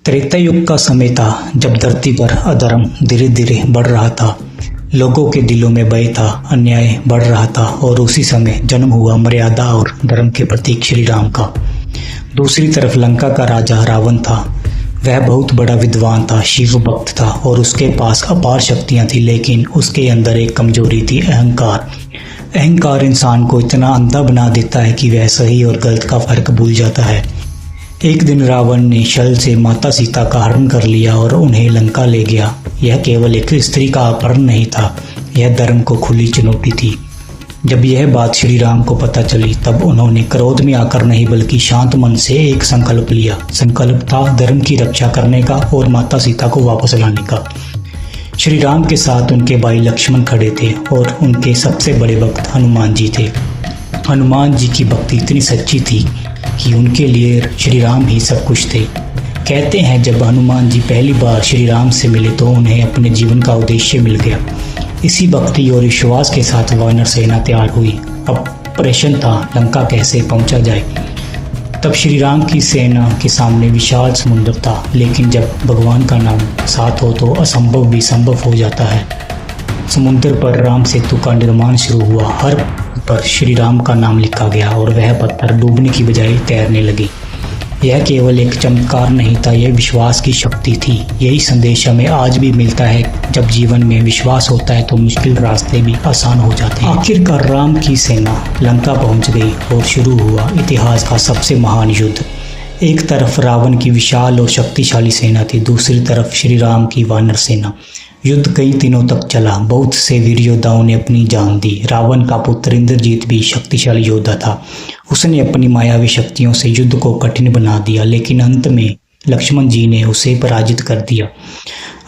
त्रेता युग का समय था जब धरती पर अधर्म धीरे धीरे बढ़ रहा था। लोगों के दिलों में भय था, अन्याय बढ़ रहा था और उसी समय जन्म हुआ मर्यादा और धर्म के प्रतीक श्री राम का। दूसरी तरफ लंका का राजा रावण था। वह बहुत बड़ा विद्वान था, शिव भक्त था और उसके पास अपार शक्तियां थी, लेकिन उसके अंदर एक कमजोरी थी, अहंकार। अहंकार इंसान को इतना अंधा बना देता है कि वह सही और गलत का फर्क भूल जाता है। एक दिन रावण ने छल से माता सीता का हरण कर लिया और उन्हें लंका ले गया। यह केवल एक स्त्री का अपहरण नहीं था, यह धर्म को खुली चुनौती थी। जब यह बात श्री राम को पता चली तब उन्होंने क्रोध में आकर नहीं बल्कि शांत मन से एक संकल्प लिया। संकल्प था धर्म की रक्षा करने का और माता सीता को वापस लाने का। श्री राम के साथ उनके भाई लक्ष्मण खड़े थे और उनके सबसे बड़े भक्त हनुमान जी थे। हनुमान जी की भक्ति इतनी सच्ची थी कि उनके लिए श्री राम ही सब कुछ थे। कहते हैं जब हनुमान जी पहली बार श्री राम से मिले तो उन्हें अपने जीवन का उद्देश्य मिल गया। इसी भक्ति और विश्वास के साथ वानर सेना तैयार हुई। अब प्रश्न था लंका कैसे पहुंचा जाए। तब श्री राम की सेना के सामने विशाल समुद्र था, लेकिन जब भगवान का नाम साथ हो तो असंभव भी संभव हो जाता है। समुद्र पर राम सेतु का निर्माण शुरू हुआ। हर पर श्री राम का नाम लिखा गया और वह पत्थर डूबने की बजाय तैरने लगे। यह केवल एक चमत्कार नहीं था, यह विश्वास की शक्ति थी। यही संदेश हमें आज भी मिलता है, जब जीवन में विश्वास होता है तो मुश्किल रास्ते भी आसान हो जाते हैं। आखिरकार राम की सेना लंका पहुंच गई और शुरू हुआ इतिहास का सबसे महान युद्ध। एक तरफ रावण की विशाल और शक्तिशाली सेना थी, दूसरी तरफ श्री राम की वानर सेना। युद्ध कई दिनों तक चला। बहुत से वीर योद्धाओं ने अपनी जान दी। रावण का पुत्र इंद्रजीत भी शक्तिशाली योद्धा था। उसने अपनी मायावी शक्तियों से युद्ध को कठिन बना दिया, लेकिन अंत में लक्ष्मण जी ने उसे पराजित कर दिया।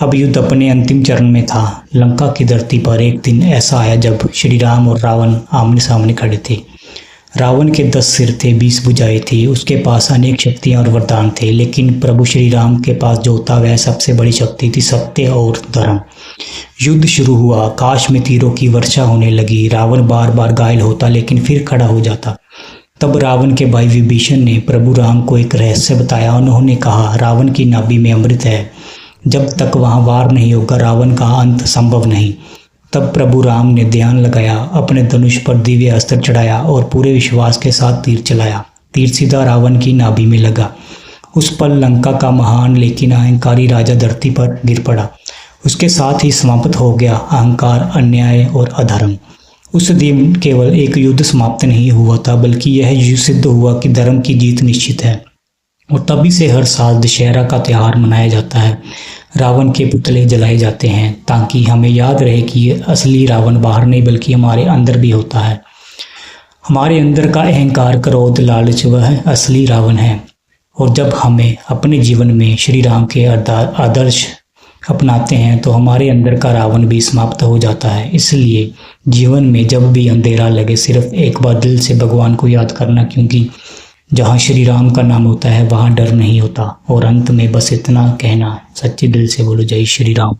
अब युद्ध अपने अंतिम चरण में था। लंका की धरती पर एक दिन ऐसा आया जब श्री राम और रावण आमने सामने खड़े थे। रावण के 10 सिर थे, 20 भुजाएं थी, उसके पास अनेक शक्तियां और वरदान थे, लेकिन प्रभु श्री राम के पास जो था वह सबसे बड़ी शक्ति थी, सत्य और धर्म। युद्ध शुरू हुआ। आकाश में तीरों की वर्षा होने लगी। रावण बार बार घायल होता लेकिन फिर खड़ा हो जाता। तब रावण के भाई विभीषण ने प्रभु राम को एक रहस्य बताया। उन्होंने कहा रावण की नाभि में अमृत है, जब तक वहां वार नहीं होगा रावण का अंत संभव नहीं। तब प्रभु राम ने ध्यान लगाया, अपने धनुष पर दिव्य अस्त्र चढ़ाया और पूरे विश्वास के साथ तीर चलाया। तीर सीधा रावण की नाभि में लगा। उस पल लंका का महान लेकिन अहंकारी राजा धरती पर गिर पड़ा। उसके साथ ही समाप्त हो गया अहंकार, अन्याय और अधर्म। उस दिन केवल एक युद्ध समाप्त नहीं हुआ था, बल्कि यह युद्ध सिद्ध हुआ कि धर्म की जीत निश्चित है। और तभी से हर साल दशहरा का त्यौहार मनाया जाता है। रावण के पुतले जलाए जाते हैं ताकि हमें याद रहे कि असली रावण बाहर नहीं बल्कि हमारे अंदर भी होता है। हमारे अंदर का अहंकार, क्रोध, लालच वह असली रावण है। और जब हमें अपने जीवन में श्री राम के आदर्श अपनाते हैं तो हमारे अंदर का रावण भी समाप्त हो जाता है। इसलिए जीवन में जब भी अंधेरा लगे सिर्फ एक बार दिल से भगवान को याद करना, क्योंकि जहाँ श्री राम का नाम होता है वहाँ डर नहीं होता। और अंत में बस इतना कहना, सच्चे दिल से बोलो जय श्री राम।